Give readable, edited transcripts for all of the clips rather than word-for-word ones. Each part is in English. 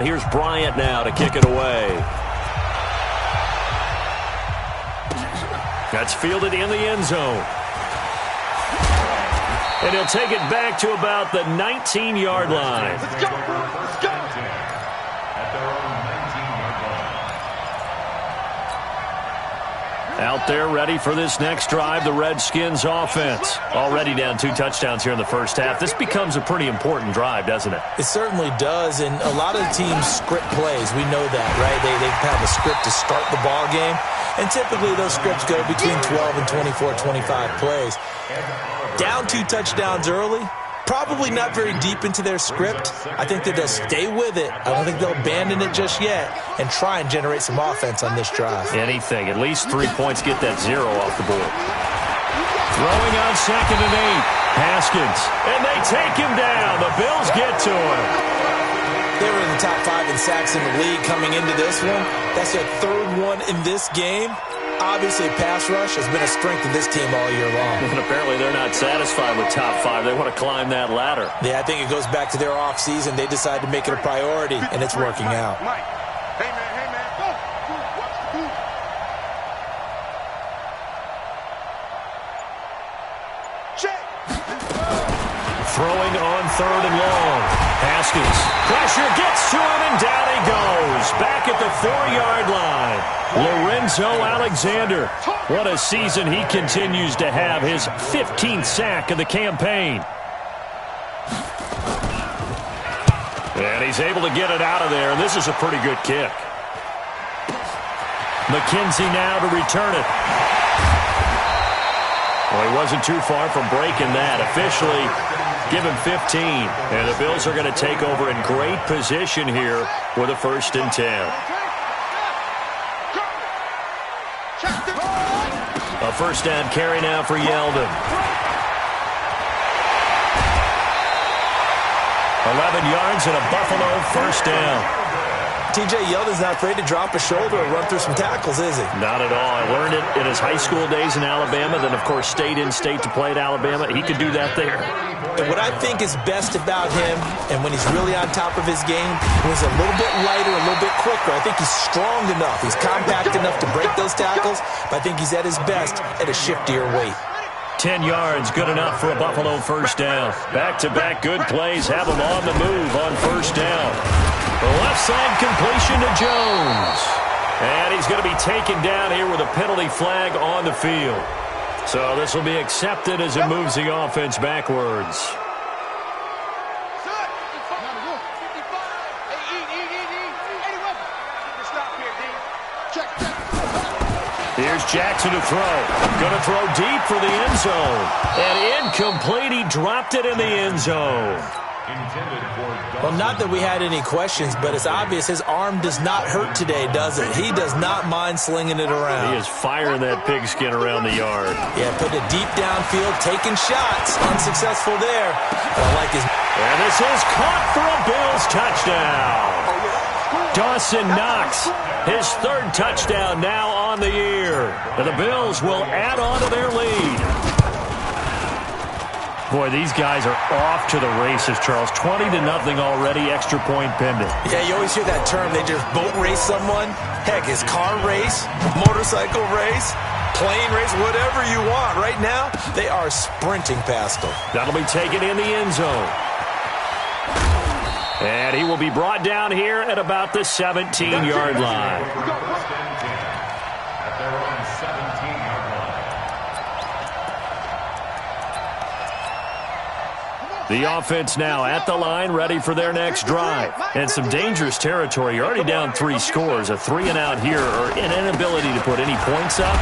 Here's Bryant now to kick it away. That's fielded in the end zone. And he'll take it back to about the 19-yard line. Let's go. Let's go. Out there ready for this next drive, the Redskins offense. Already down 2 touchdowns here in the first half. This becomes a pretty important drive, doesn't it? It certainly does, and a lot of the teams script plays. We know that, right? They have a script to start the ball game, and typically those scripts go between 12 and 24, 25 plays. Down 2 touchdowns early, probably not very deep into their script. I think that they'll stay with it. I don't think they'll abandon it just yet and try and generate some offense on this drive. Anything. At least 3 points get that 0 off the board. Throwing on 2nd and 8. Haskins. And they take him down. The Bills get to him. They were in the top 5 in sacks in the league coming into this one. That's their 3rd one in this game. Obviously, pass rush has been a strength of this team all year long. And apparently they're not satisfied with top 5. They want to climb that ladder. Yeah, I think it goes back to their offseason. They decided to make it a priority, and it's working out. Mike. Hey, man. Go. Check. Throwing on 3rd and long. Haskins. Pressure gets to him, and down he goes. Back at the 4-yard line. Lorenzo Alexander. What a season he continues to have. His 15th sack of the campaign. And he's able to get it out of there. And this is a pretty good kick. McKenzie now to return it. Well, he wasn't too far from breaking that. Officially, give him 15. And the Bills are going to take over in great position here with a 1st and 10. A 1st down carry now for Yeldon. 11 yards and a Buffalo 1st down. T.J. Yeldon's not afraid to drop a shoulder or run through some tackles, is he? Not at all. I learned it in his high school days in Alabama, then, of course, stayed in state to play at Alabama. He could do that there. And what I think is best about him, and when he's really on top of his game, when he's a little bit lighter, a little bit quicker, I think he's strong enough. He's compact enough to break those tackles, but I think he's at his best at a shiftier weight. 10 yards, good enough for a Buffalo 1st down. Back-to-back good plays have him on the move on 1st down. The left side completion to Jones. And he's going to be taken down here with a penalty flag on the field. So this will be accepted as it moves the offense backwards. Here's Jackson to throw. Going to throw deep for the end zone. And incomplete. He dropped it in the end zone. Well, not that we had any questions, but it's obvious his arm does not hurt today, does it? He does not mind slinging it around. He is firing that pigskin around the yard. Yeah, putting it deep downfield, taking shots. Unsuccessful there. But I like his... And this is caught for a Bills touchdown. Dawson Knox, his 3rd touchdown now on the year. And the Bills will add on to their lead. Boy, these guys are off to the races, Charles. 20-0 already, extra point pending. Yeah, you always hear that term. They just boat race someone. Heck, it's car race, motorcycle race, plane race, whatever you want. Right now, they are sprinting past them. That'll be taken in the end zone. And he will be brought down here at about the 17-yard line. The offense now at the line, ready for their next drive. And some dangerous territory. You're already down 3 scores. A 3-and-out here, or an inability to put any points up.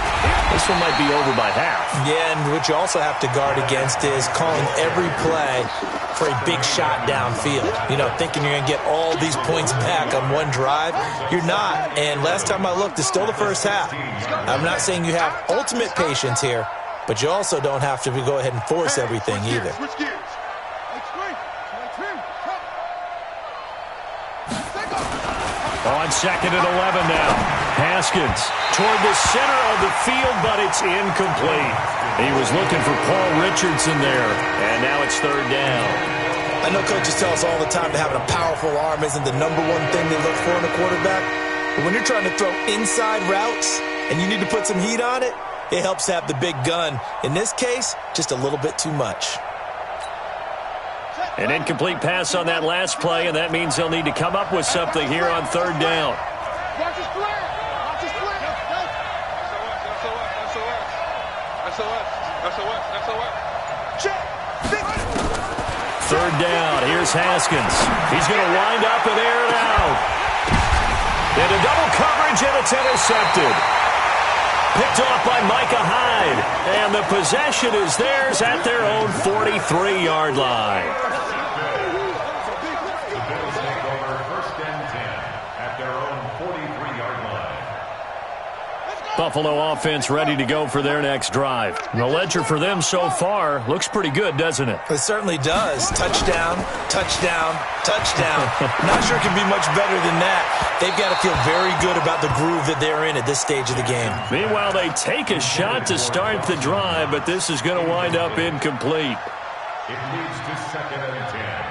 This one might be over by half. Yeah, and what you also have to guard against is calling every play for a big shot downfield. You know, thinking you're going to get all these points back on one drive. You're not. And last time I looked, it's still the first half. I'm not saying you have ultimate patience here, but you also don't have to go ahead and force everything either. On 2nd and 11 now. Haskins toward the center of the field, but it's incomplete. He was looking for Paul Richardson there, and now it's 3rd down. I know coaches tell us all the time that having a powerful arm isn't the #1 thing they look for in a quarterback. But when you're trying to throw inside routes and you need to put some heat on it, it helps have the big gun. In this case, just a little bit too much. An incomplete pass on that last play, and that means they'll need to come up with something here on 3rd down. Third down, here's Haskins. He's going to wind up and air it out. Into double coverage, and it's intercepted. Picked off by Micah Hyde. And the possession is theirs at their own 43-yard line. Buffalo offense ready to go for their next drive. And the ledger for them so far looks pretty good, doesn't it? It certainly does. Touchdown, touchdown, touchdown. Not sure it can be much better than that. They've got to feel very good about the groove that they're in at this stage of the game. Meanwhile, they take a shot to start the drive, but this is going to wind up incomplete. It leads to 2nd and 10.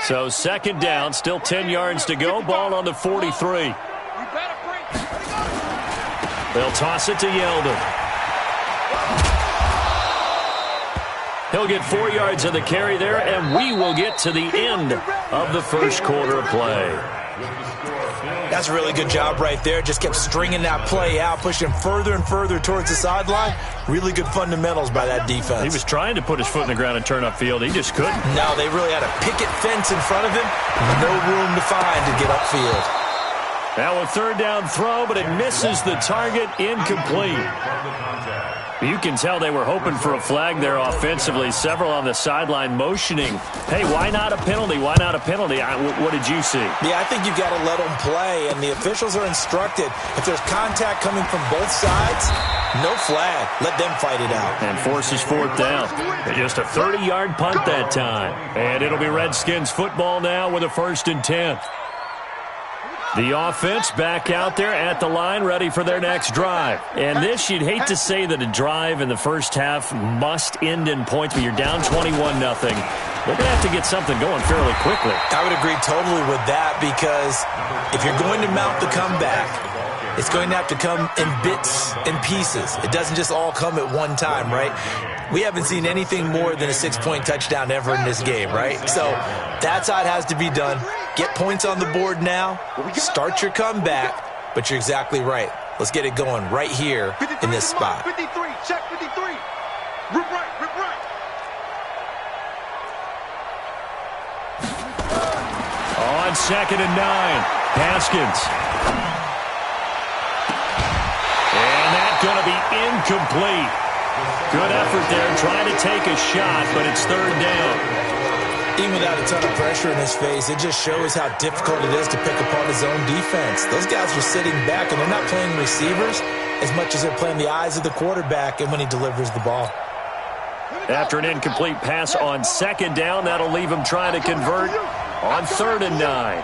So 2nd down, still 10 yards to go. Ball on the 43. They'll toss it to Yeldon. He'll get 4 yards of the carry there, and we will get to the end of the first quarter of play. That's a really good job right there. Just kept stringing that play out, pushing further and further towards the sideline. Really good fundamentals by that defense. He was trying to put his foot in the ground and turn upfield. He just couldn't. No, they really had a picket fence in front of him. No room to find to get upfield. Now a 3rd down throw, but it misses the target, incomplete. You can tell they were hoping for a flag there offensively. Several on the sideline motioning, hey, why not a penalty? Why not a penalty? What did you see? Yeah, I think you've got to let them play, and the officials are instructed. If there's contact coming from both sides, no flag. Let them fight it out. And forces 4th down. Just a 30-yard punt that time. And it'll be Redskins football now with a 1st and 10. The offense back out there at the line, ready for their next drive. And this, you'd hate to say that a drive in the first half must end in points, but you're down 21-0. They're going to have to get something going fairly quickly. I would agree totally with that, because if you're going to mount the comeback, it's going to have to come in bits and pieces. It doesn't just all come at one time, right? We haven't seen anything more than a 6-point touchdown ever in this game, right? So that's how it has to be done. Get points on the board now. Start your comeback. But you're exactly right. Let's get it going right here in this spot. 53, check 53. Rip right, rip right. On 2nd and 9, Haskins. And that's going to be incomplete. Good effort there, trying to take a shot, but it's 3rd down. Even without a ton of pressure in his face, it just shows how difficult it is to pick apart his own defense. Those guys are sitting back, and they're not playing receivers as much as they're playing the eyes of the quarterback and when he delivers the ball. After an incomplete pass on 2nd down, that'll leave him trying to convert on 3rd and 9.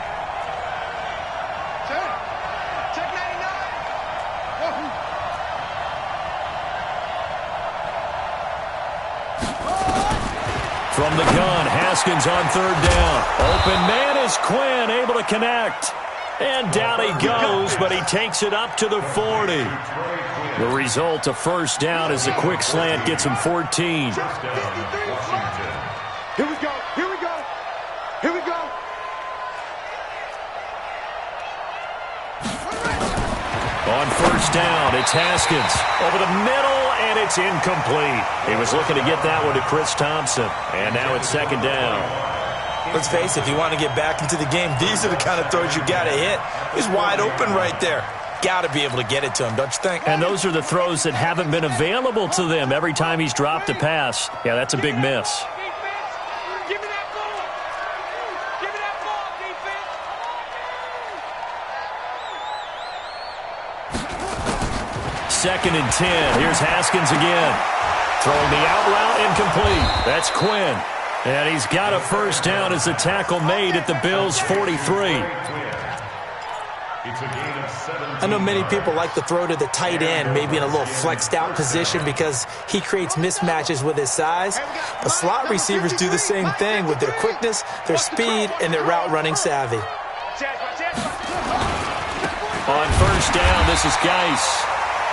From the gun, Haskins on 3rd down. Open man is Quinn, able to connect. And down he goes, but he takes it up to the 40. The result, a 1st down, as a quick slant gets him 14. Here we go, here we go, here we go. On 1st down, it's Haskins. Over the middle, and it's incomplete. He was looking to get that one to Chris Thompson. And now it's 2nd down. Let's face it, if you want to get back into the game, these are the kind of throws you got to hit. He's wide open right there. Got to be able to get it to him, don't you think? And those are the throws that haven't been available to them every time he's dropped a pass. Yeah, that's a big miss. Give me that ball. Give me that ball, defense. 2nd and 10. Here's Haskins again. Throwing the out route, incomplete. That's Quinn. And he's got a 1st down as the tackle made at the Bills' 43. It's a gain of 17. I know many people like to throw to the tight end, maybe in a little flexed out position because he creates mismatches with his size. But slot receivers do the same thing with their quickness, their speed, and their route running savvy. On first down, this is Geis.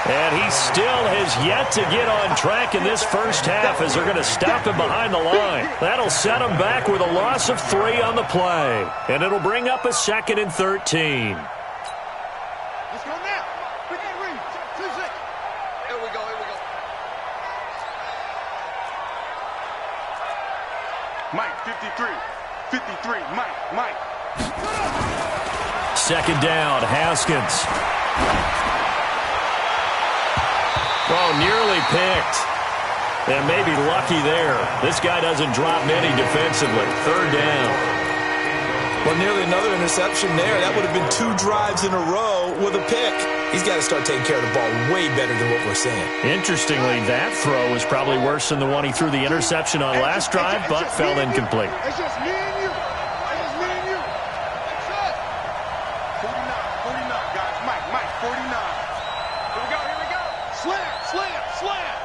And he still has yet to get on track in this first half as they're going to stop him behind the line. That'll set him back with a loss of 3 on the play. And it'll bring up a 2nd and 13. Let's go now. Quick and read. 2 seconds. Here we go. Mike, 53. 53. Mike. 2nd down, Haskins. Oh, nearly picked. And maybe lucky there. This guy doesn't drop many defensively. 3rd down. Well, nearly another interception there. That would have been 2 drives in a row with a pick. He's got to start taking care of the ball way better than what we're seeing. Interestingly, that throw was probably worse than the one he threw the interception on last drive, but fell incomplete. It's just me and you. It's me and you. 49, guys. Mike, 49. Here we go. Slam. Switch.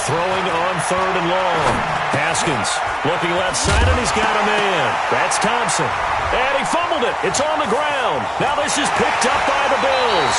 Throwing on 3rd and long. Haskins looking left side, and he's got a man. That's Thompson. And he fumbled it. It's on the ground. Now this is picked up by the Bills.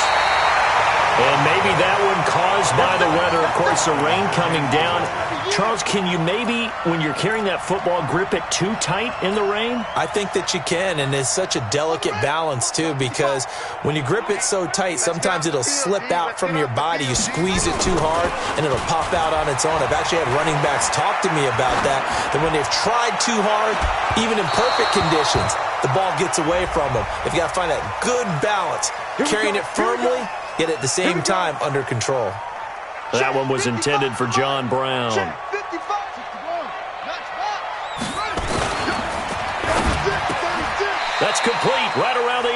And maybe that one caused by the weather. Of course, the rain coming down. Charles, can you maybe, when you're carrying that football, grip it too tight in the rain? I think that you can, and it's such a delicate balance, too, because when you grip it so tight, sometimes it'll slip out from your body. You squeeze it too hard, and it'll pop out on its own. I've actually had running backs talk to me about that when they've tried too hard, even in perfect conditions, the ball gets away from them. If you got to find that good balance, carrying it firmly, yet at the same time under control. That one was intended for John Brown. That's complete right around the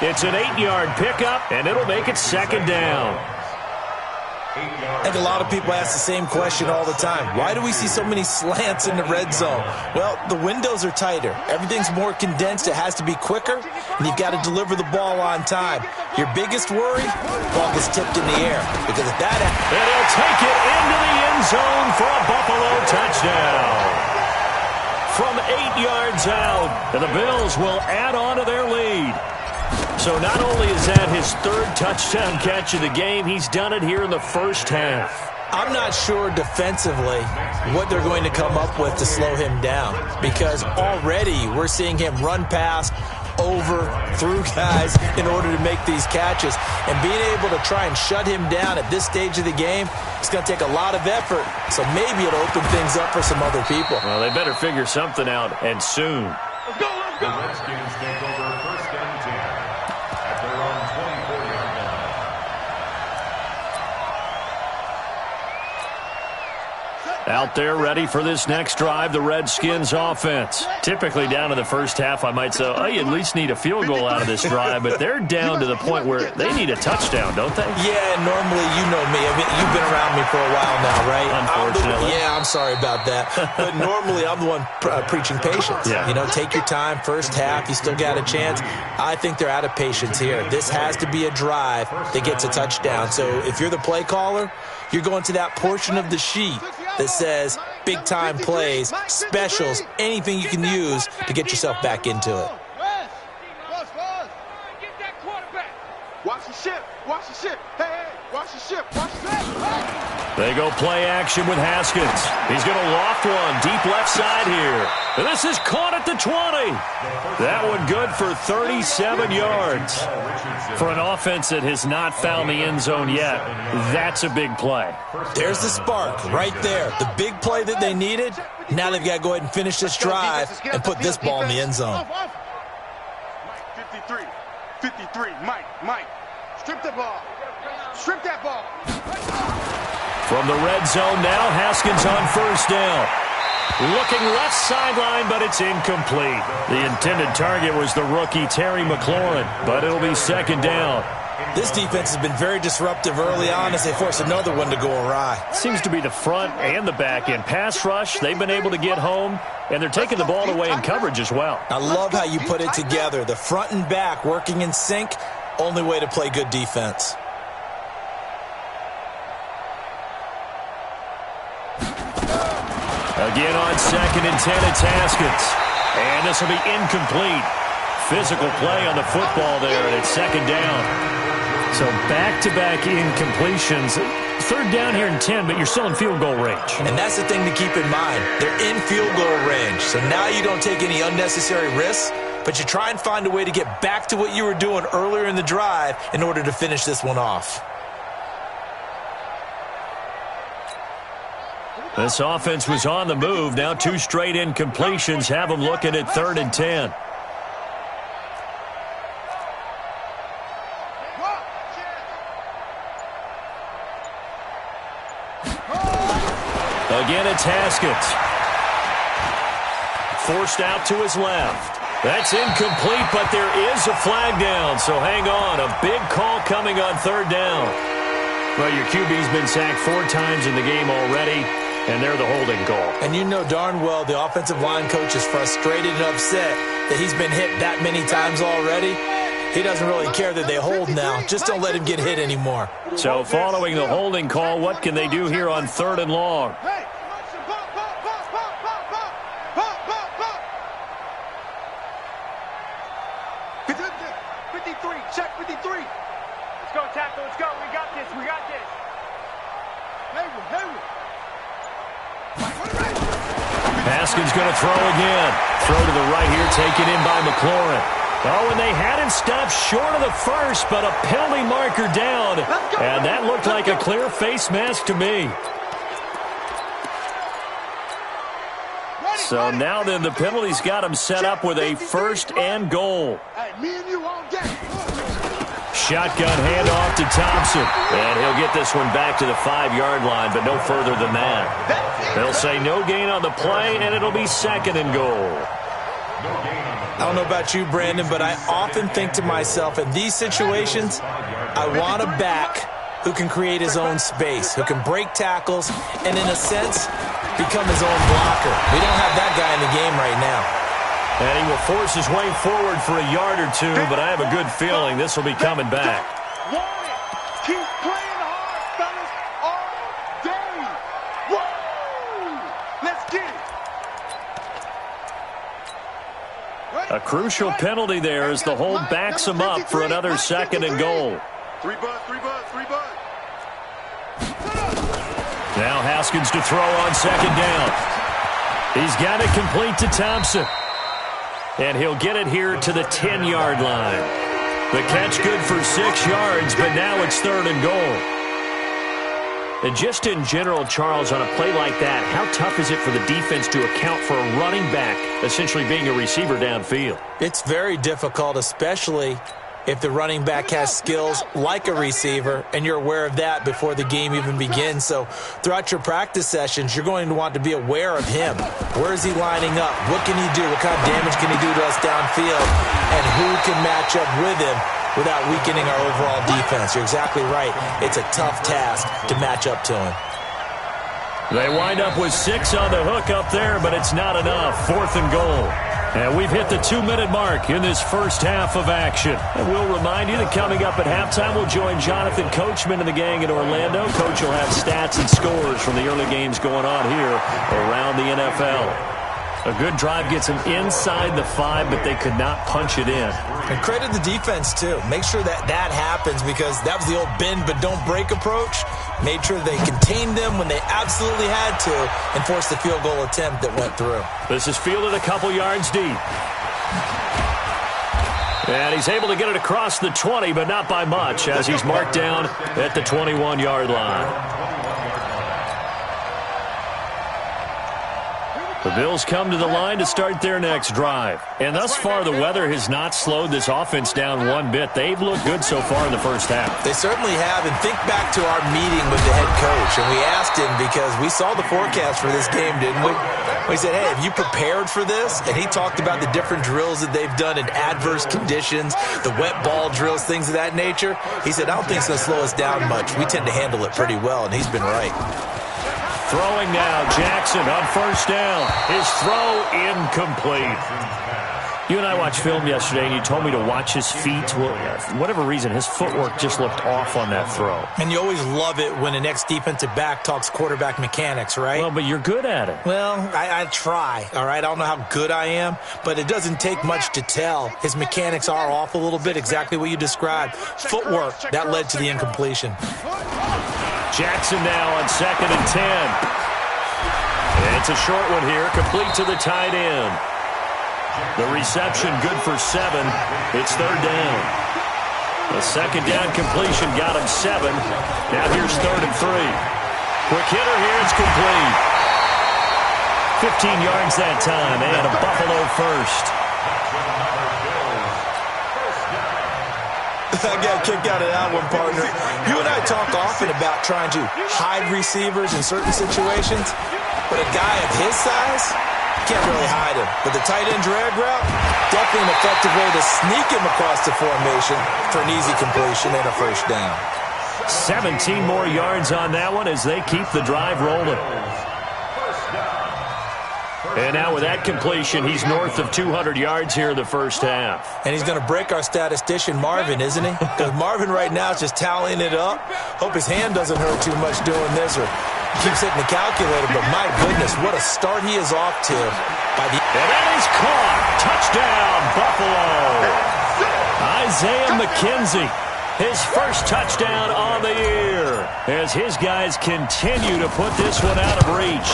8. It's an 8-yard pickup, and it'll make it 2nd down. I think a lot of people ask the same question all the time. Why do we see so many slants in the red zone? Well, the windows are tighter. Everything's more condensed. It has to be quicker, and you've got to deliver the ball on time. Your biggest worry, ball gets tipped in the air. Because if that happens, and he'll take it into the end zone for a Buffalo touchdown. From 8 yards out, and the Bills will add on to their lead. So not only is that his 3rd touchdown catch of the game, he's done it here in the first half. I'm not sure defensively what they're going to come up with to slow him down, because already we're seeing him run past, over, through guys in order to make these catches. And being able to try and shut him down at this stage of the game, it's going to take a lot of effort. So maybe it'll open things up for some other people. Well, they better figure something out, and soon. Let's go. The Redskins take over 1st and 10 at their own 24-yard line. Out there ready for this next drive, the Redskins offense. Typically down to the first half, I might say, oh, you at least need a field goal out of this drive, but they're down to the point where they need a touchdown, don't they? Yeah, normally, you know me. I mean, you've been around me for a while now, right? Unfortunately. I'm sorry about that. But normally, I'm the one preaching patience. Yeah. You know, take your time. First half, you still got a chance. I think they're out of patience here. This has to be a drive that gets a touchdown. So if you're the play caller, you're going to that portion of the sheet that says big-time plays, specials, anything you can use to get yourself back into it. Get that quarterback. Watch the ship. Hey, watch the ship. They go play action with Haskins. He's going to loft one deep left side here. And this is caught at the 20. That one good for 37 yards. For an offense that has not found the end zone yet, that's a big play. There's the spark right there. The big play that they needed. Now they've got to go ahead and finish this drive and put this ball in the end zone. Mike, 53. Mike. Strip that ball. From the red zone now, Haskins on first down. Looking left sideline, but it's incomplete. The intended target was the rookie Terry McLaurin, but it'll be 2nd down. This defense has been very disruptive early on as they force another one to go awry. Seems to be the front and the back end. Pass rush, they've been able to get home, and they're taking the ball away in coverage as well. I love how you put it together. The front and back working in sync, only way to play good defense. Again on 2nd and 10, it's Haskins. And this will be incomplete. Physical play on the football there, and it's 2nd down. So back-to-back incompletions. 3rd down here in 10, but you're still in field goal range. And that's the thing to keep in mind. They're in field goal range. So now you don't take any unnecessary risks, but you try and find a way to get back to what you were doing earlier in the drive in order to finish this one off. This offense was on the move. Now 2 straight incompletions have them looking at 3rd and 10. Again, it's Haskins. Forced out to his left. That's incomplete, but there is a flag down, so hang on. A big call coming on 3rd down. Well, your QB's been sacked 4 times in the game already, and they're the holding call. And you know darn well the offensive line coach is frustrated and upset that he's been hit that many times already. He doesn't really care that they hold now. Just don't let him get hit anymore. So following the holding call, what can they do here on 3rd and long? 53, check 53. Let's go, tackle, let's go. We got this, we got this. Haskins going to throw again. Throw to the right here, taken in by McLaurin. Oh, and they had him stopped short of the first, but a penalty marker down. And that looked like a clear face mask to me. So now then the penalty's got him set up with a 1st and goal. Shotgun handoff to Thompson. And he'll get this one back to the 5-yard line, but no further than that. They'll say no gain on the play, and it'll be 2nd and goal. I don't know about you, Brandon, but I often think to myself, in these situations, I want a back who can create his own space, who can break tackles, and in a sense, become his own blocker. We don't have that guy in the game right now. And he will force his way forward for a yard or 2, but I have a good feeling this will be coming back. Keep playing hard, fellas, all day. Woo! Let's get it. A crucial penalty there as the hold backs him up for another 2nd and goal. 3 bud. Now Haskins to throw on 2nd down. He's got it complete to Thompson. And he'll get it here to the 10-yard line. The catch good for 6 yards, but now it's 3rd and goal. And just in general, Charles, on a play like that, how tough is it for the defense to account for a running back essentially being a receiver downfield? It's very difficult, especially if the running back has skills like a receiver, and you're aware of that before the game even begins. So throughout your practice sessions, you're going to want to be aware of him. Where is he lining up? What can he do? What kind of damage can he do to us downfield? And who can match up with him without weakening our overall defense? You're exactly right. It's a tough task to match up to him. They wind up with 6 on the hook up there, but it's not enough. 4th and goal. And we've hit the 2-minute mark in this first half of action. And we'll remind you that coming up at halftime, we'll join Jonathan Coachman and the gang in Orlando. Coach will have stats and scores from the early games going on here around the NFL. A good drive gets them inside the 5, but they could not punch it in. And credit the defense, too. Make sure that that happens, because that was the old bend but don't break approach. Made sure they contained them when they absolutely had to and forced the field goal attempt that went through. This is fielded a couple yards deep. And he's able to get it across the 20, but not by much, as he's marked down at the 21-yard line. The Bills come to the line to start their next drive. And thus far, the weather has not slowed this offense down one bit. They've looked good so far in the first half. They certainly have. And think back to our meeting with the head coach. And we asked him because we saw the forecast for this game, didn't we? We said, hey, have you prepared for this? And he talked about the different drills that they've done in adverse conditions, the wet ball drills, things of that nature. He said, I don't think it's going to slow us down much. We tend to handle it pretty well, and he's been right. Throwing now, Jackson on first down. His throw incomplete. You and I watched film yesterday, and you told me to watch his feet. Well, for whatever reason, his footwork just looked off on that throw. And you always love it when an ex-defensive back talks quarterback mechanics, right? Well, but you're good at it. Well, I try, all right? I don't know how good I am, but it doesn't take much to tell. His mechanics are off a little bit, exactly what you described. Footwork, that led to the incompletion. Jackson now on 2nd and 10. It's a short one here, complete to the tight end. The reception good for 7. It's 3rd down. The 2nd down completion got him 7. Now here's 3rd and 3. Quick hitter here, it's complete. 15 yards that time, and a Buffalo first. I got kicked out of that one, partner. You and I talk often about trying to hide receivers in certain situations, but a guy of his size, you can't really hide him. But the tight end drag route, definitely an effective way to sneak him across the formation for an easy completion and a first down. 17 more yards on that one as they keep the drive rolling. And now with that completion, he's north of 200 yards here in the first half. And he's going to break our statistician, Marvin, isn't he? Because Marvin right now is just tallying it up. Hope his hand doesn't hurt too much doing this or keeps hitting the calculator. But my goodness, what a start he is off to. And that is caught. Touchdown, Buffalo. Isaiah McKenzie, his first touchdown on the year as his guys continue to put this one out of reach.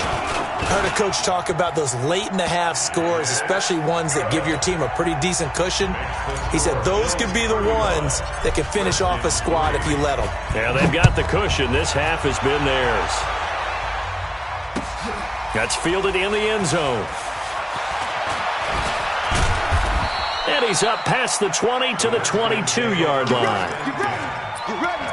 I heard a coach talk about those late-in-the-half scores, especially ones that give your team a pretty decent cushion. He said those could be the ones that can finish off a squad if you let them. Yeah, they've got the cushion. This half has been theirs. That's fielded in the end zone. And he's up past the 20 to the 22-yard line. Get ready.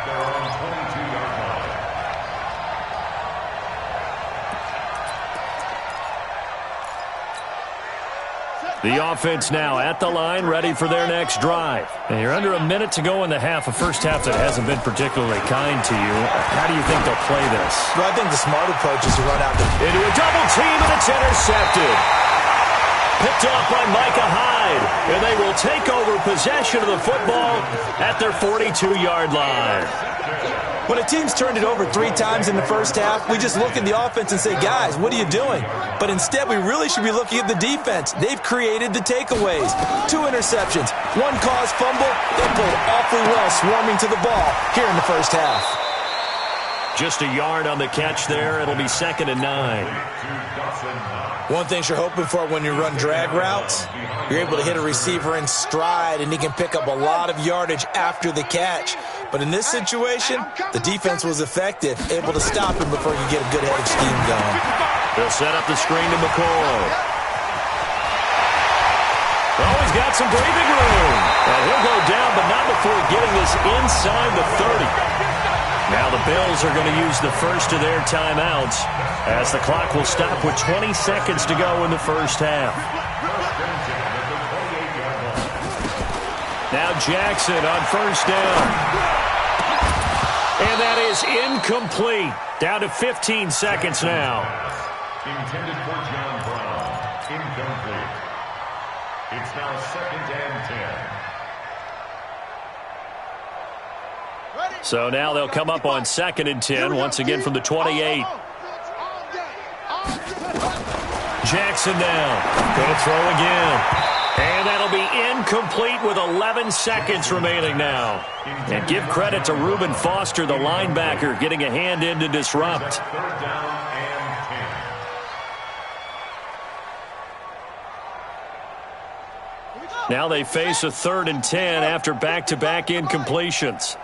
The offense now at the line, ready for their next drive. And you're under a minute to go in the half, a first half that hasn't been particularly kind to you. How do you think they'll play this? Well, I think the smart approach is to run out into a double team, and it's intercepted. Picked off by Micah Hyde, and they will take over possession of the football at their 42-yard line. When a team's turned it over 3 times in the first half, we just look at the offense and say, guys, what are you doing? But instead, we really should be looking at the defense. They've created the takeaways. 2 interceptions, 1 caused fumble. They played awfully well swarming to the ball here in the first half. Just a yard on the catch there. It'll be 2nd and 9. One thing you're hoping for when you run drag routes, you're able to hit a receiver in stride, and he can pick up a lot of yardage after the catch. But in this situation, the defense was effective, able to stop him before you get a good headed scheme going. They'll set up the screen to McCoy. Oh, he's got some breathing room. And he'll go down, but not before getting this inside the 30. Now the Bills are going to use the first of their timeouts as the clock will stop with 20 seconds to go in the first half. Now Jackson on first down. And that is incomplete. Down to 15 seconds now. Intended for John Brown. Incomplete. It's now 2nd and 10. So now they'll come up on 2nd and 10, once again from the 28. Jackson now. Going to throw again. And that'll be incomplete with 11 seconds remaining now. And give credit to Reuben Foster, the linebacker, getting a hand in to disrupt. 3rd down and 10. Now they face a 3rd and 10 after back-to-back incompletions.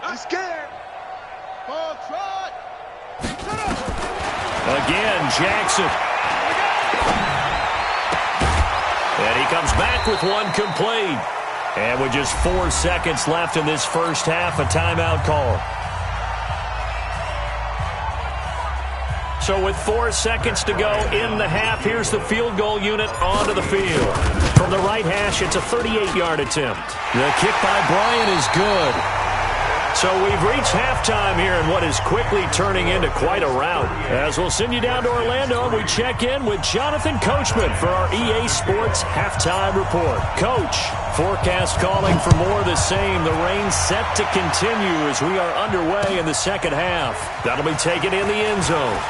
Again, Jackson. And he comes back with one complete. And with just 4 seconds left in this first half, a timeout call. So with 4 seconds to go in the half, here's the field goal unit onto the field. From the right hash, it's a 38-yard attempt. The kick by Bryant is good. So we've reached halftime here in what is quickly turning into quite a rout. As we'll send you down to Orlando, we check in with Jonathan Coachman for our EA Sports Halftime Report. Coach, forecast calling for more of the same. The rain set to continue as we are underway in the second half. That'll be taken in the end zone.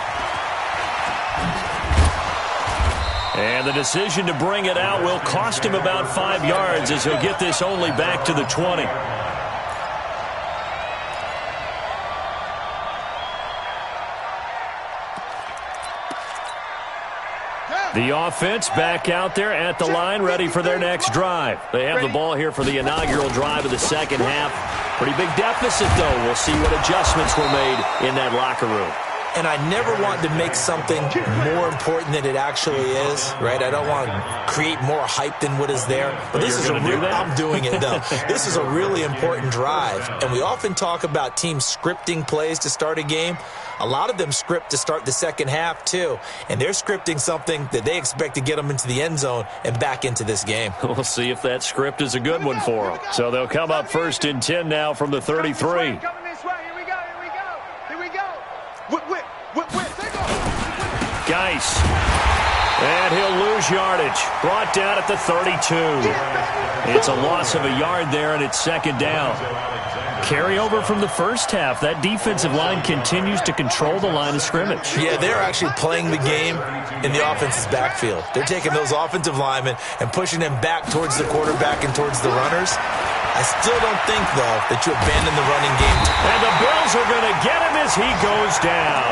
And the decision to bring it out will cost him about 5 yards as he'll get this only back to the 20. The offense back out there at the line, ready for their next drive. They have the ball here for the inaugural drive of the second half. Pretty big deficit, though. We'll see what adjustments were made in that locker room. And I never want to make something more important than it actually is, right? I don't want to create more hype than what is there. But this is I'm doing it, though. This is a really important drive. And we often talk about teams scripting plays to start a game. A lot of them script to start the second half, too. And they're scripting something that they expect to get them into the end zone and back into this game. We'll see if that script is a good one for them. So they'll come up 1st and 10 now from the 33. Coming this way. Here we go. Here we go. Whip. Geis. And he'll lose yardage. Brought down at the 32. It's a loss of a yard there, and it's second down. Carryover from the first half. That defensive line continues to control the line of scrimmage. Yeah, they're actually playing the game in the offense's backfield. They're taking those offensive linemen and pushing them back towards the quarterback and towards the runners. I still don't think, though, that you abandon the running game. And the Bills are going to get him as he goes down.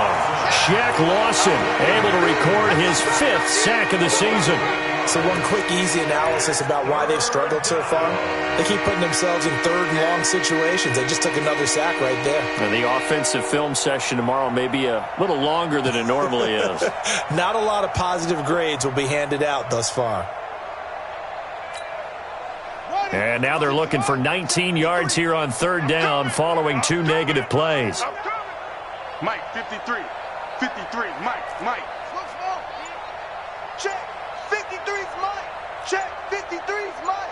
Shaq Lawson able to record his 5th sack of the season. So one quick, easy analysis about why they've struggled so far. They keep putting themselves in 3rd and long situations. They just took another sack right there. And the offensive film session tomorrow may be a little longer than it normally is. Not a lot of positive grades will be handed out thus far. And now they're looking for 19 yards here on 3rd down following 2 negative plays. Mike, 53. 53, Mike. Check. 53's Mike. Check. 53's Mike.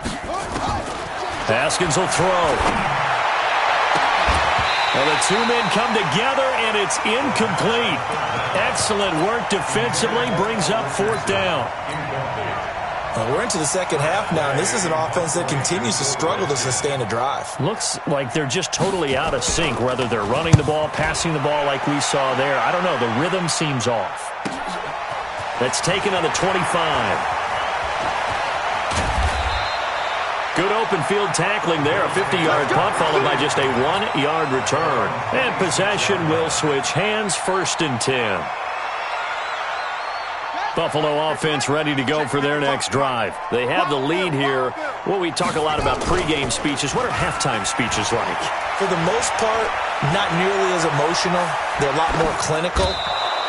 Haskins will throw. Well, the 2 men come together, and it's incomplete. Excellent work defensively, brings up 4th down. We're into the second half now, and this is an offense that continues to struggle to sustain a drive. Looks like they're just totally out of sync, whether they're running the ball, passing the ball like we saw there. I don't know. The rhythm seems off. That's taken on the 25. Good open field tackling there. A 50-yard punt followed by just a 1-yard return. And possession will switch hands, 1st and 10. Buffalo offense ready to go for their next drive. They have the lead here. Well, we talk a lot about pregame speeches. What are halftime speeches like? For the most part, not nearly as emotional. They're a lot more clinical.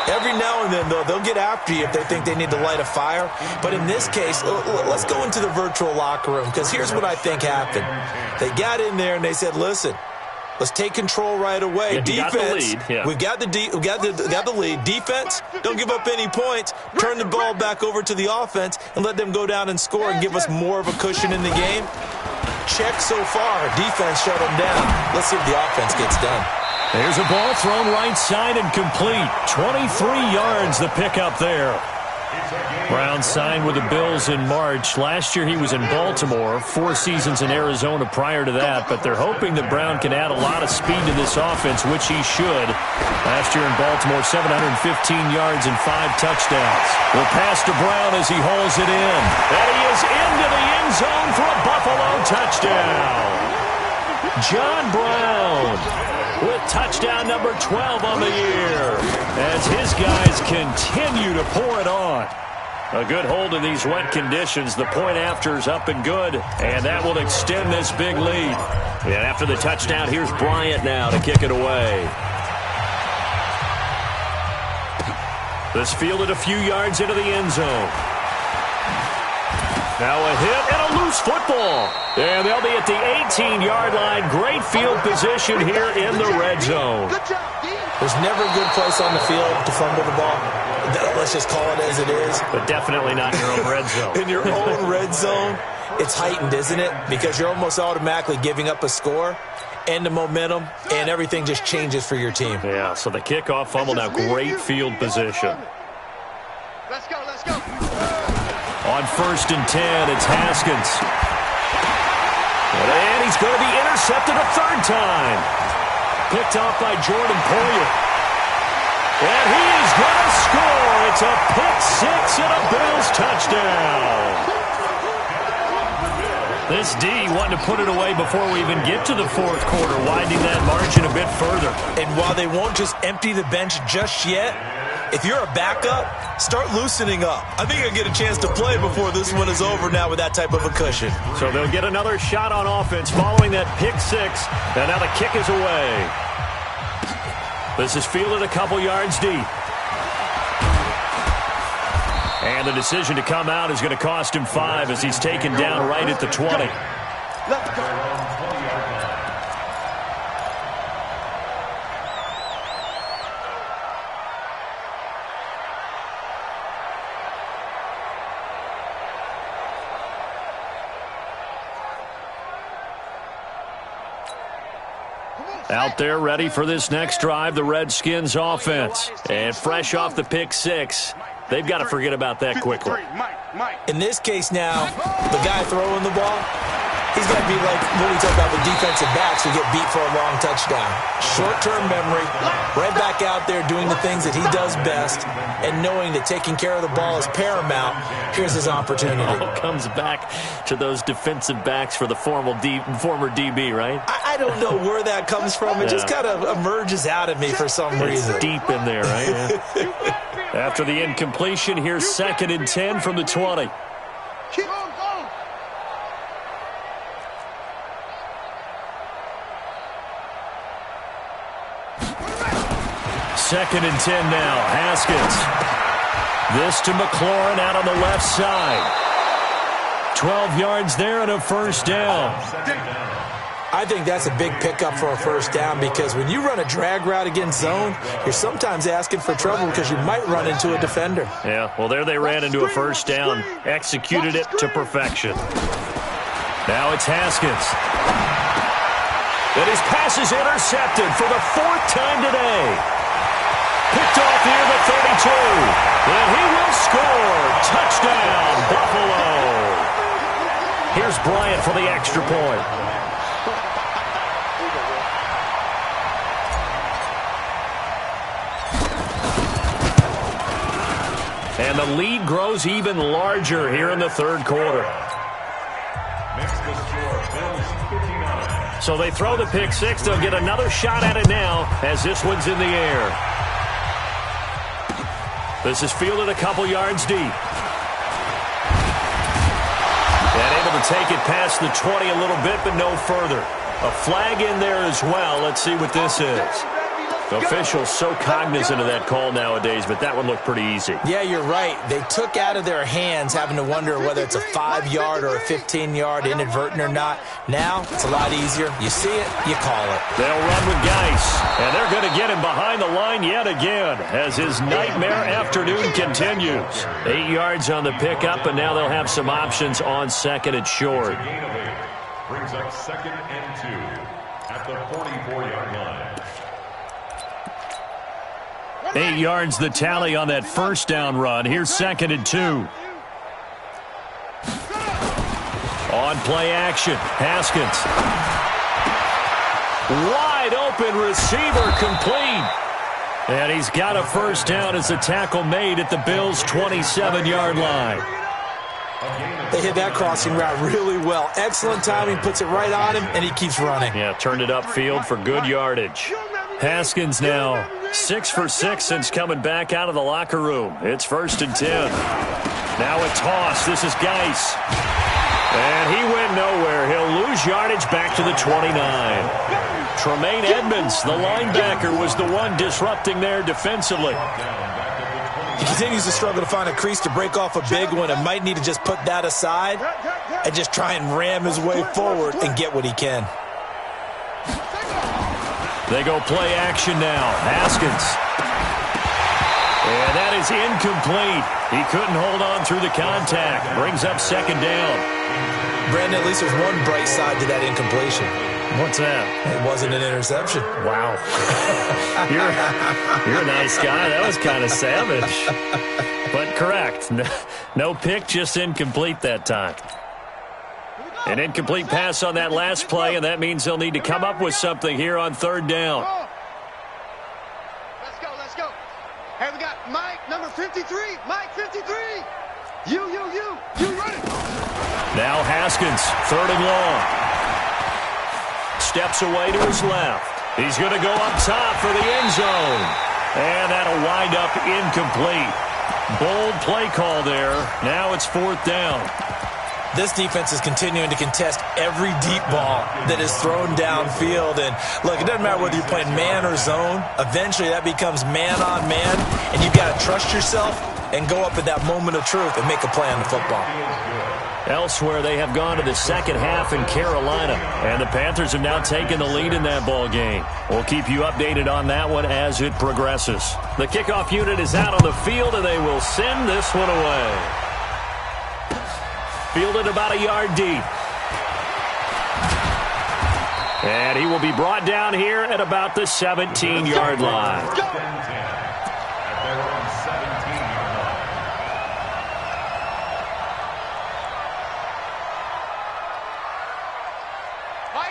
Every now and then, though, they'll get after you if they think they need to light a fire. But in this case, let's go into the virtual locker room, because here's what I think happened. They got in there and they said, listen, let's take control right away. Yeah, defense, we've got the lead. Defense, don't give up any points. Turn the ball back over to the offense and let them go down and score and give us more of a cushion in the game. Check so far. Defense shut them down. Let's see if the offense gets done. There's a ball thrown right side and complete. 23 yards the pickup there. Brown signed with the Bills in March. Last year he was in Baltimore, 4 seasons in Arizona prior to that, but they're hoping that Brown can add a lot of speed to this offense, which he should. Last year in Baltimore, 715 yards and 5 touchdowns. We'll pass to Brown as he hauls it in. And he is into the end zone for a Buffalo touchdown. John Brown with touchdown number 12 on the year as his guys continue to pour it on. A good hold in these wet conditions. The point after is up and good, and that will extend this big lead. And after the touchdown, here's Bryant now to kick it away. This fielded a few yards into the end zone. Now a hit and a loose football. And they'll be at the 18-yard line. Great field position here in the red zone. There's never a good place on the field to fumble the ball. Let's just call it as it is. But definitely not in your own red zone. In your own red zone, it's heightened, isn't it? Because you're almost automatically giving up a score and the momentum, and everything just changes for your team. Yeah, so the kickoff fumble, now great field position. Let's go, let's go. On 1st and 10, it's Haskins. And he's going to be intercepted a third time. Picked off by Jordan Poyer. And he is going to score. It's a pick six and a Bills touchdown. This D wanting to put it away before we even get to the fourth quarter, widening that margin a bit further. And while they won't just empty the bench just yet, if you're a backup, start loosening up. I think you'll get a chance to play before this one is over now with that type of a cushion. So they'll get another shot on offense following that pick six. And now the kick is away. This is fielded a couple yards deep. And the decision to come out is going to cost him 5 as he's taken down right at the 20. Let's go. Out there ready for this next drive, the Redskins offense. And fresh off the pick six, they've got to forget about that quickly. In this case now, the guy throwing the ball, he's got to be like what we talk about with defensive backs who get beat for a long touchdown. Short-term memory, right back out there doing the things that he does best, and knowing that taking care of the ball is paramount. Here's his opportunity. All comes back to those defensive backs for the former DB, right? I don't know where that comes from. It just kind of emerges out of me for some reason. It's deep in there, right? Yeah. After the incompletion, here's 2nd and 10 from the 20. Keep on going. Second and 10 now. Haskins. This to McLaurin out on the left side. 12 yards there and a first down. I think that's a big pickup for a first down because when you run a drag route against zone, you're sometimes asking for trouble because you might run into a defender. Yeah, well, there they ran into a first down. Executed it to perfection. Now it's Haskins. And his pass is intercepted for the 4th time today. Picked off near the 32. And he will score. Touchdown, Buffalo. Here's Bryant for the extra point. And the lead grows even larger here in the third quarter. Makes the score Bills 59. So they throw the pick six. They'll get another shot at it now as this one's in the air. This is fielded a couple yards deep. And able to take it past the 20 a little bit, but no further. A flag in there as well. Let's see what this is. The officials so cognizant of that call nowadays, but that one looked pretty easy. Yeah, you're right. They took out of their hands having to wonder whether it's a 5-yard or a 15-yard inadvertent or not. Now, it's a lot easier. You see it, you call it. They'll run with Geis, and they're going to get him behind the line yet again as his nightmare afternoon continues. 8 yards on the pickup, and now they'll have some options on 2nd and short. Gain of 8 brings up 2nd and 2 at the 44-yard line. 8 yards the tally on that first down run. Here's 2nd and 2. On play action, Haskins. Wide open receiver complete. And he's got a first down as the tackle made at the Bills' 27-yard line. They hit that crossing route really well. Excellent timing, puts it right on him, and he keeps running. Yeah, turned it upfield for good yardage. Haskins now 6 for 6 since coming back out of the locker room. It's 1st and 10. Now a toss. This is Geis. And he went nowhere. He'll lose yardage back to the 29. Tremaine Edmonds, the linebacker, was the one disrupting there defensively. He continues to struggle to find a crease to break off a big one and might need to just put that aside and just try and ram his way forward and get what he can. They go play action now. Haskins. And that is incomplete. He couldn't hold on through the contact. Brings up second down. Brandon, at least there's one bright side to that incompletion. What's that? It wasn't an interception. Wow. You're a nice guy. That was kind of savage. But correct. No pick, just incomplete that time. An incomplete pass on that last play, and that means they'll need to come up with something here on third down. Let's go. Hey, we got Mike, number 53. Mike, 53. You run it. Now Haskins, third and long. Steps away to his left. He's going to go up top for the end zone. And that'll wind up incomplete. Bold play call there. Now it's fourth down. This defense is continuing to contest every deep ball that is thrown downfield. And, look, it doesn't matter whether you're playing man or zone. Eventually that becomes man-on-man, and you've got to trust yourself and go up at that moment of truth and make a play on the football. Elsewhere, they have gone to the second half in Carolina, and the Panthers have now taken the lead in that ball game. We'll keep you updated on that one as it progresses. The kickoff unit is out on the field, and they will send this one away. Fielded about a yard deep. And he will be brought down here at about the 17-yard line.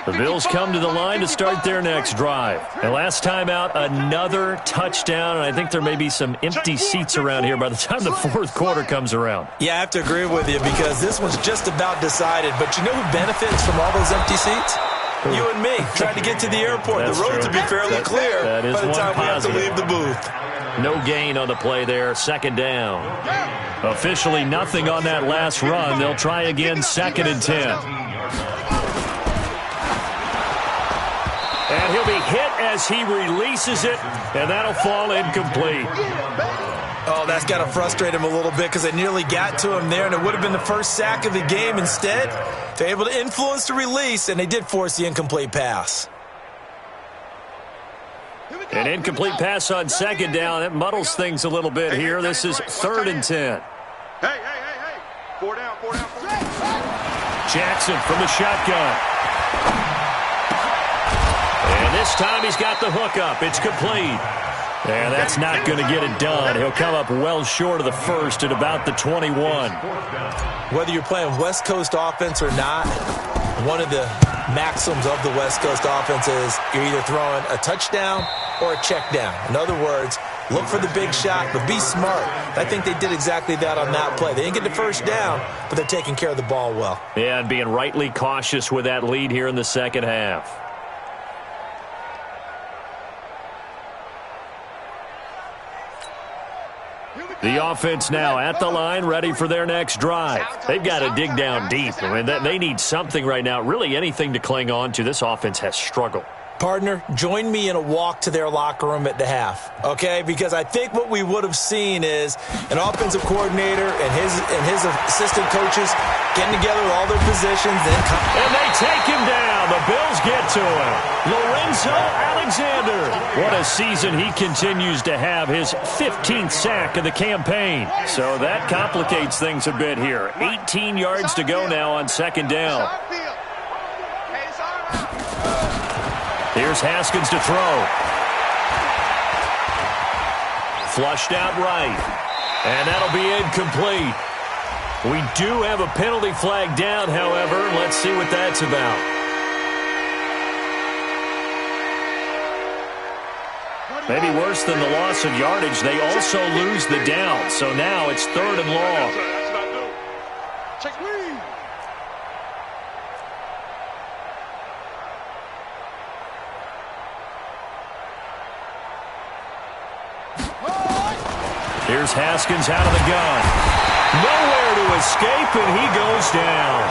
The Bills come to the line to start their next drive. And last time out, another touchdown, and I think there may be some empty seats around here by the time the fourth quarter comes around. Yeah, I have to agree with you because this one's just about decided. But you know who benefits from all those empty seats? You and me, trying to get to the airport. That's the roads true. will be fairly clear by the time we have to leave the booth. No gain on the play there, second down. Officially nothing on that last run. They'll try again, second and 10. And he'll be hit as he releases it, and that'll fall incomplete. Oh, that's got to frustrate him a little bit because they nearly got to him there, and it would have been the first sack of the game. Instead, they're able to influence the release, and they did force the incomplete pass. An incomplete pass on second down. That muddles things a little bit here. This is third and 10. Hey. 4 down. Jackson from the shotgun. And this time he's got the hook up. It's complete. And that's not going to get it done. He'll come up well short of the first at about the 21. Whether you're playing West Coast offense or not, one of the maxims of the West Coast offense is you're either throwing a touchdown or a check down. In other words, look for the big shot, but be smart. I think they did exactly that on that play. They didn't get the first down, but they're taking care of the ball well. Yeah, and being rightly cautious with that lead here in the second half. The offense now at the line, ready for their next drive. They've got to dig down deep. I mean, they need something right now, really anything to cling on to. This offense has struggled. Partner, join me in a walk to their locker room at the half, okay? Because I think what we would have seen is an offensive coordinator and his assistant coaches getting together with all their positions. And they take him down. The Bills get to him. Lorenzo Alexander. What a season he continues to have. His 15th sack of the campaign. So that complicates things a bit here. 18 yards to go now on second down. Here's Haskins to throw. Flushed out right. And that'll be incomplete. We do have a penalty flag down, however. Let's see what that's about. Maybe worse than the loss of yardage, they also lose the down. So now it's third and long. Check me. Here's Haskins out of the gun. Nowhere to escape, and he goes down.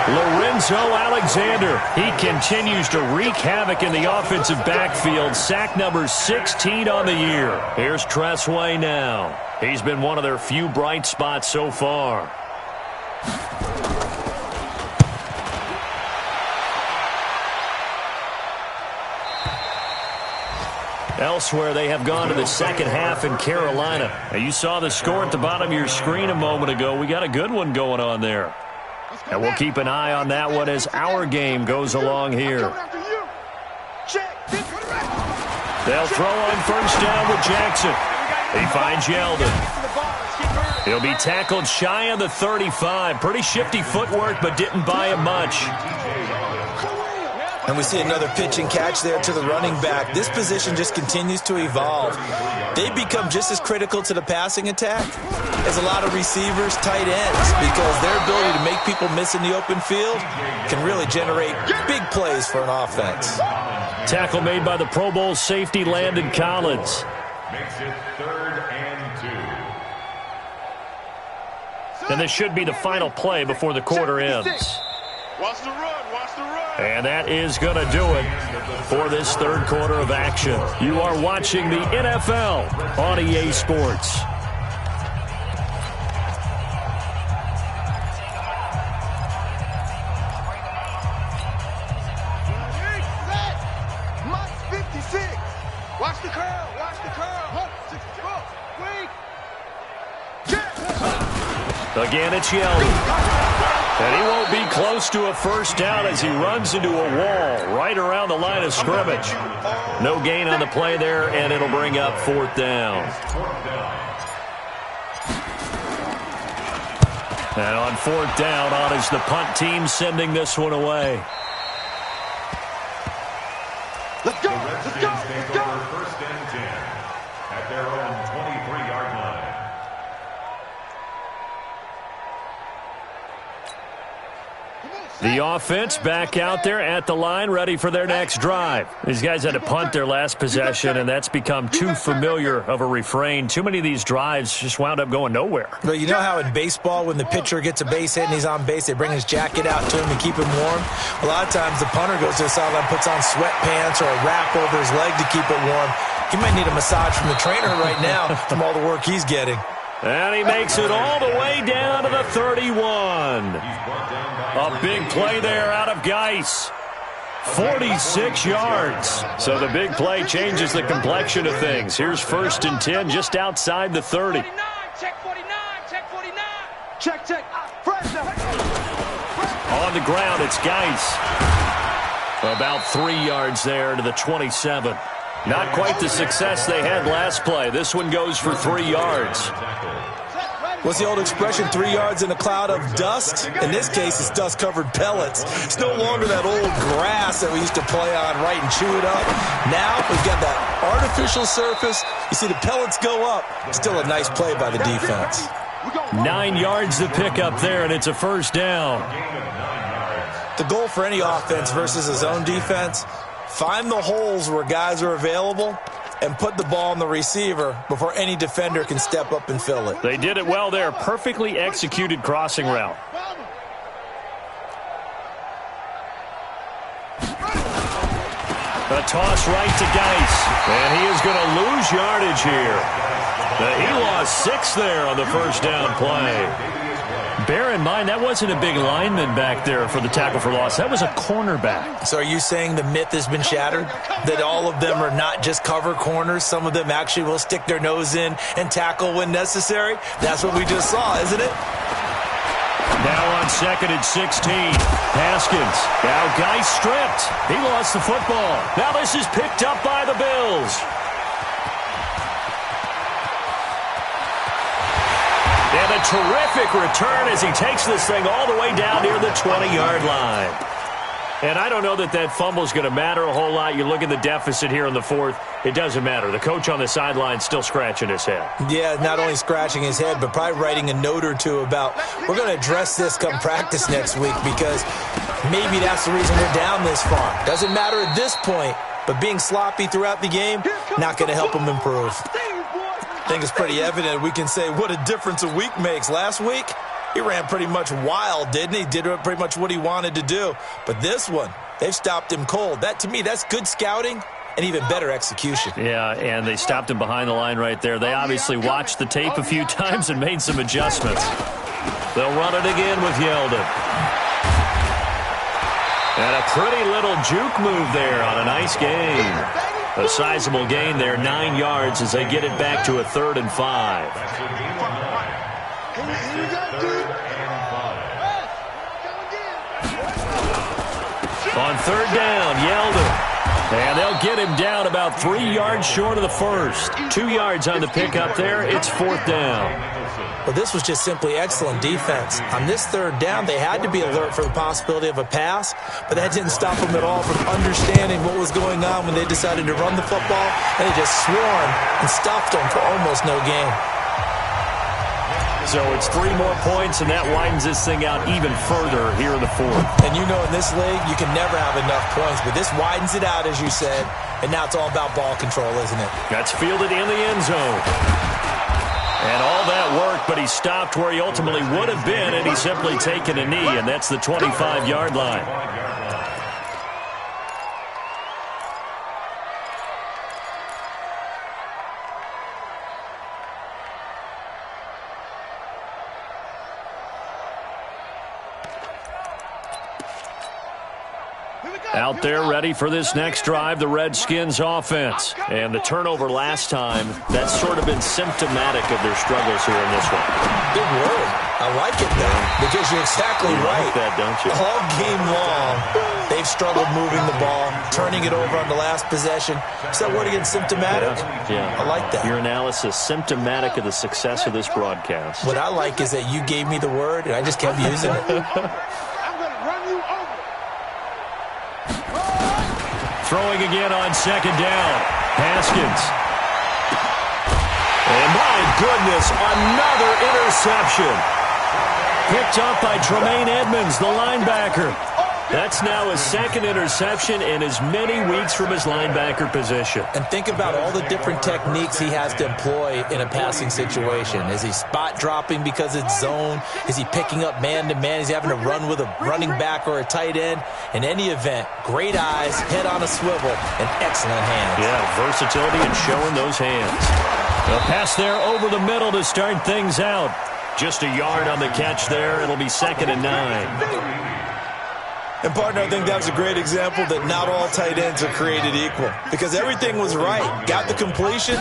Lorenzo Alexander. He continues to wreak havoc in the offensive backfield. Sack number 16 on the year. Here's Tressway now. He's been one of their few bright spots so far. Elsewhere, they have gone to the second half in Carolina. Now, you saw the score at the bottom of your screen a moment ago. We got a good one going on there. And we'll keep an eye on that one as our game goes along here. They'll throw on first down with Jackson. He finds Yeldon. He'll be tackled shy of the 35. Pretty shifty footwork, but didn't buy him much. And we see another pitch and catch there to the running back. This position just continues to evolve. They become just as critical to the passing attack as a lot of receivers, tight ends, because their ability to make people miss in the open field can really generate big plays for an offense. Tackle made by the Pro Bowl safety Landon Collins. Makes it 3rd and 2. And this should be the final play before the quarter ends. Watch the run, watch the run. And that is going to do it for this third quarter of action. You are watching the NFL on EA Sports. Mike 56. Watch the curl, watch the curl. 64. Wait. Again, it's Yeldon. And he won't be close to a first down as he runs into a wall right around the line of scrimmage. No gain on the play there, and it'll bring up 4th down. And on 4th down, on is the punt team sending this one away. Let's go, let's go, let's go. 1st and 10 at their own 23-yard line. The offense back out there at the line, ready for their next drive. These guys had to punt their last possession, and that's become too familiar of a refrain. Too many of these drives just wound up going nowhere. Well, you know how in baseball, when the pitcher gets a base hit and he's on base, they bring his jacket out to him to keep him warm? A lot of times the punter goes to the sideline, puts on sweatpants or a wrap over his leg to keep it warm. He might need a massage from the trainer right now from all the work he's getting. And he makes it all the way down to the 31. A big play there out of Geis. 46 yards. So the big play changes the complexion of things. Here's 1st and 10 just outside the 30. Check 49, check 49. Check. On the ground, it's Geis. About 3 yards there to the 27. Not quite the success they had last play. This one goes for 3 yards. What's the old expression, 3 yards in a cloud of dust? In this case, it's dust-covered pellets. It's no longer that old grass that we used to play on, right, and chew it up. Now we've got that artificial surface. You see the pellets go up. Still a nice play by the defense. 9 yards to pick up there, and it's a 1st down. The goal for any offense versus a zone defense, find the holes where guys are available and put the ball on the receiver before any defender can step up and fill it. They did it well there. Perfectly executed crossing route. A toss right to Geis. And he is going to lose yardage here. He lost 6 there on the 1st down play. Bear in mind, that wasn't a big lineman back there for the tackle for loss. That was a cornerback. So are you saying the myth has been shattered? That all of them are not just cover corners? Some of them actually will stick their nose in and tackle when necessary? That's what we just saw, isn't it? Now on 2nd and 16. Haskins. Now Geis stripped. He lost the football. Now this is picked up by the Bills. And a terrific return as he takes this thing all the way down near the 20-yard line. And I don't know that that fumble is going to matter a whole lot. You look at the deficit here in the 4th. It doesn't matter. The coach on the sideline still scratching his head. Yeah, not only scratching his head, but probably writing a note or two about, we're going to address this come practice next week because maybe that's the reason we're down this far. Doesn't matter at this point, but being sloppy throughout the game, not going to help him improve. think it's pretty evident we can say what a difference a week makes. Last week, he ran pretty much wild, didn't he? Did pretty much what he wanted to do. But this one, they've stopped him cold. That, to me, that's good scouting and even better execution. Yeah, and they stopped him behind the line right there. They obviously watched the tape a few times and made some adjustments. They'll run it again with Yeldon. And a pretty little juke move there on a nice gain. A sizable gain there, 9 yards as they get it back to a 3rd and 5. On 3rd down, Yeldon. And they'll get him down about 3 yards short of the first. 2 yards on the pickup there. It's 4th down. Well, this was just simply excellent defense. On this 3rd down, they had to be alert for the possibility of a pass, but that didn't stop them at all from understanding what was going on when they decided to run the football, and they just swarmed and stopped them for almost no gain. So it's 3 more points, and that widens this thing out even further here in the 4th. And you know in this league, you can never have enough points, but this widens it out, as you said, and now it's all about ball control, isn't it? That's fielded in the end zone. And all that worked, but he stopped where he ultimately would have been, and he's simply taken a knee, and that's the 25-yard line. Out there ready for this next drive, the Redskins offense. And the turnover last time, that's sort of been symptomatic of their struggles here in this one. Big word. I like it, though, because you're exactly right. Like that, don't you? All game long, they've struggled moving the ball, turning it over on the last possession. Is that word again, symptomatic? Yeah. I like that. Your analysis, symptomatic of the success of this broadcast. What I like is that you gave me the word, and I just kept using it. I'm going to run you over. Throwing again on 2nd down. Haskins. And my goodness, another interception. Picked up by Tremaine Edmonds, the linebacker. That's now his 2nd interception in as many weeks from his linebacker position. And think about all the different techniques he has to employ in a passing situation. Is he spot dropping because it's zone? Is he picking up man-to-man? Is he having to run with a running back or a tight end? In any event, great eyes, head on a swivel, and excellent hands. Yeah, versatility and showing those hands. A pass there over the middle to start things out. Just a yard on the catch there. It'll be 2nd and 9. And, partner, I think that was a great example that not all tight ends are created equal. Because everything was right. Got the completion,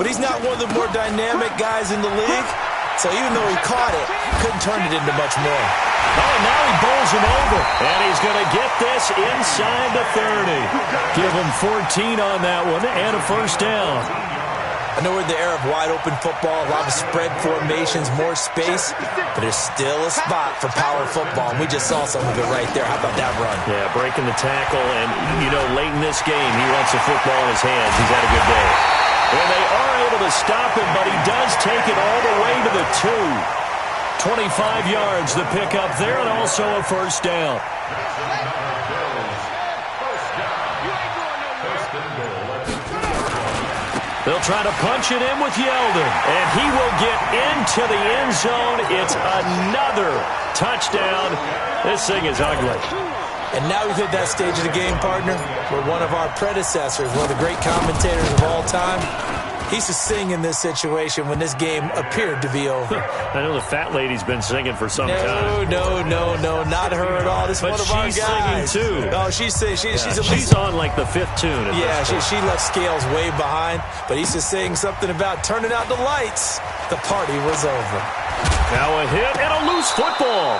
but he's not one of the more dynamic guys in the league. So even though he caught it, couldn't turn it into much more. Oh, now he bowls him over. And he's going to get this inside the 30. Give him 14 on that one and a 1st down. I know we're in the era of wide-open football, a lot of spread formations, more space, but there's still a spot for power football, and we just saw some of it right there. How about that run? Yeah, breaking the tackle, and, you know, late in this game, he wants the football in his hands. He's had a good day. And they are able to stop him, but he does take it all the way to the 2. 25 yards the pickup there, and also a 1st down. They'll try to punch it in with Yeldon, and he will get into the end zone. It's another touchdown. This thing is ugly. And now we've hit that stage of the game, partner, where one of our predecessors, one of the great commentators of all time, he used to sing in this situation when this game appeared to be over. I know the fat lady's been singing for some time. No, not her at all. This is one of our guys. But she's singing, too. Oh, she's at least... She's on, like, the 5th tune. Yeah, she left Scales way behind, but he used to sing something about turning out the lights. The party was over. Now a hit and a loose football.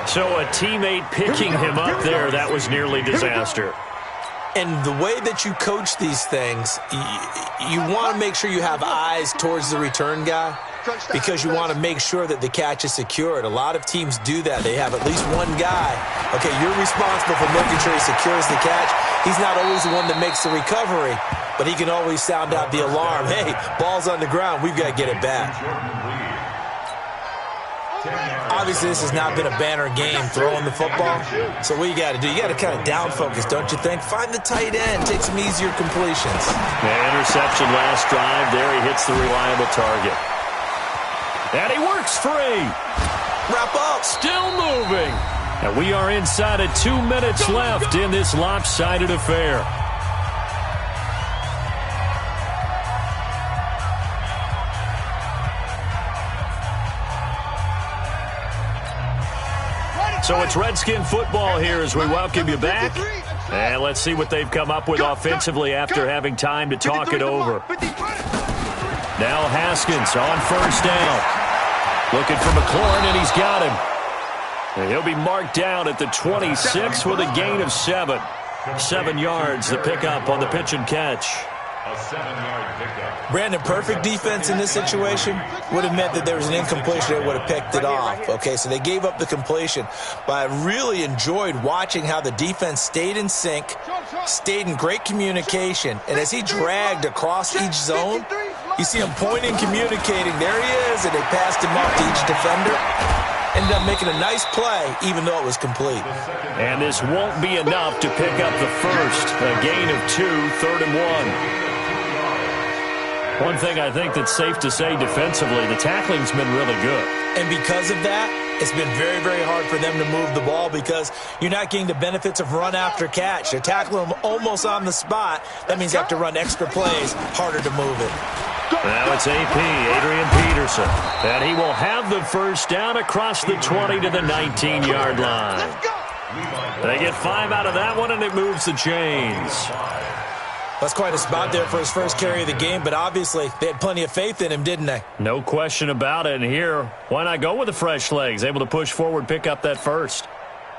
So a teammate picking him up there, that was nearly disaster. And the way that you coach these things, you want to make sure you have eyes towards the return guy because you want to make sure that the catch is secured. A lot of teams do that. They have at least one guy. Okay, you're responsible for making sure he secures the catch. He's not always the one that makes the recovery, but he can always sound out the alarm. Hey, ball's on the ground. We've got to get it back. Obviously, this has not been a banner game throwing the football. So what you got to do, you got to kind of down focus, don't you think? Find the tight end, take some easier completions. Interception last drive. There he hits the reliable target. And he works free. Wrap up. Still moving. And we are inside of 2 minutes left in this lopsided affair. So it's Redskin football here as we welcome you back. And let's see what they've come up with offensively after having time to talk it over. Now Haskins on first down. Looking for McLaurin, and he's got him. And he'll be marked down at the 26 with a gain of 7. 7 yards, the pickup on the pitch and catch. A 7-yard pickup. Brandon, perfect defense in this situation would have meant that there was an incompletion. They would have picked it off. Okay, so they gave up the completion. But I really enjoyed watching how the defense stayed in sync, stayed in great communication. And as he dragged across each zone, you see him pointing, communicating. There he is, and they passed him off to each defender. Ended up making a nice play, even though it was complete. And this won't be enough to pick up the first. A gain of 2, 3rd and 1. One thing I think that's safe to say defensively, the tackling's been really good. And because of that, it's been very, very hard for them to move the ball because you're not getting the benefits of run after catch. They're tackling them almost on the spot. That means you have to run extra plays, harder to move it. Now it's AP, Adrian Peterson. And he will have the first down across the 20 to the 19-yard line. They get 5 out of that one, and it moves the chains. That's quite a spot there for his first carry of the game, but obviously they had plenty of faith in him, didn't they? No question about it. And here, why not go with the fresh legs? Able to push forward, pick up that first.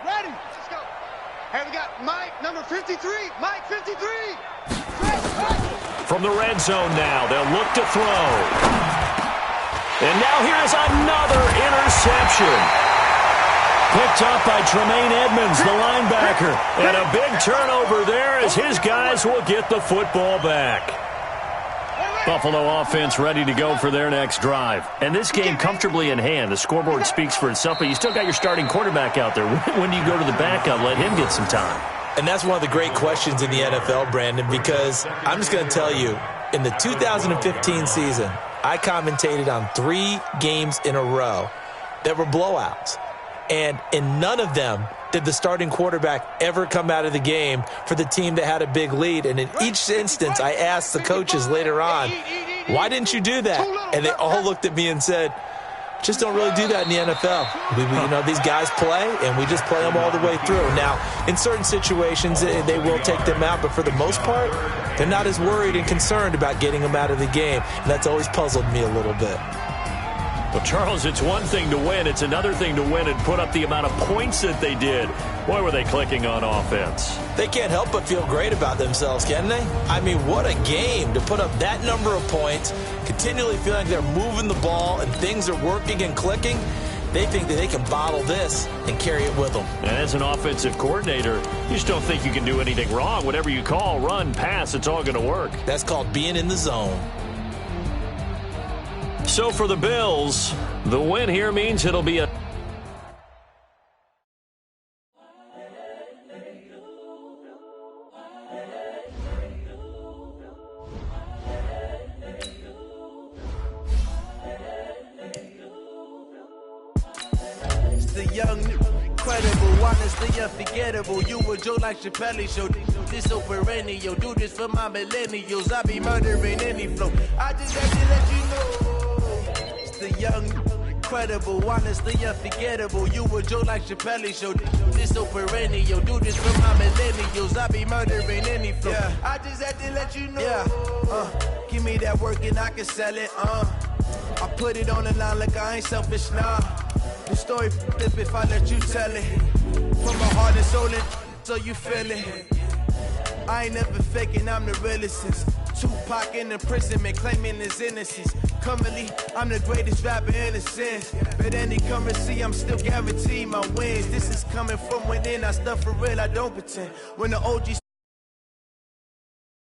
Ready? Let's go. Hey, we got Mike, number 53. Mike, 53. From the red zone now, they'll look to throw. And now here is another interception. Picked up by Tremaine Edmonds, the linebacker. And a big turnover there as his guys will get the football back. Buffalo offense ready to go for their next drive. And this game comfortably in hand. The scoreboard speaks for itself, but you still got your starting quarterback out there. When do you go to the backup, let him get some time? And that's one of the great questions in the NFL, Brandon, because I'm just going to tell you, in the 2015 season, I commentated on 3 games in a row that were blowouts. And in none of them did the starting quarterback ever come out of the game for the team that had a big lead. And in each instance, I asked the coaches later on, why didn't you do that? And they all looked at me and said, just don't really do that in the NFL. You know, these guys play, and we just play them all the way through. Now, in certain situations, they will take them out, but for the most part, they're not as worried and concerned about getting them out of the game. And that's always puzzled me a little bit. Well, Charles, it's one thing to win. It's another thing to win and put up the amount of points that they did. Boy, were they clicking on offense. They can't help but feel great about themselves, can they? I mean, what a game to put up that number of points, continually feeling like they're moving the ball and things are working and clicking. They think that they can bottle this and carry it with them. And as an offensive coordinator, you just don't think you can do anything wrong. Whatever you call, run, pass, it's all going to work. That's called being in the zone. So for the Bills, the win here means it'll be a... The young, incredible, honestly unforgettable. You a joke like Chappelle Show. This so perennial. Do this for my millennials. I be murdering any flow. I just had to let you know. It's the young, incredible, honestly unforgettable. You a joke like Chappelle Show. This so perennial. Do this for my millennials. I be murdering any flow. Yeah. I just had to let you know. Yeah. Give me that work and I can sell it. I put it on the line like I ain't selfish now. The story flip if I let you tell it. From my heart and soul, so you feel it. I ain't never faking, I'm the realest since Tupac in imprisonment, claiming his innocence. Currently, I'm the greatest rapper in a sense. But any currency, I'm still guaranteed my wins. This is coming from within, I stuff for real, I don't pretend. When the OGs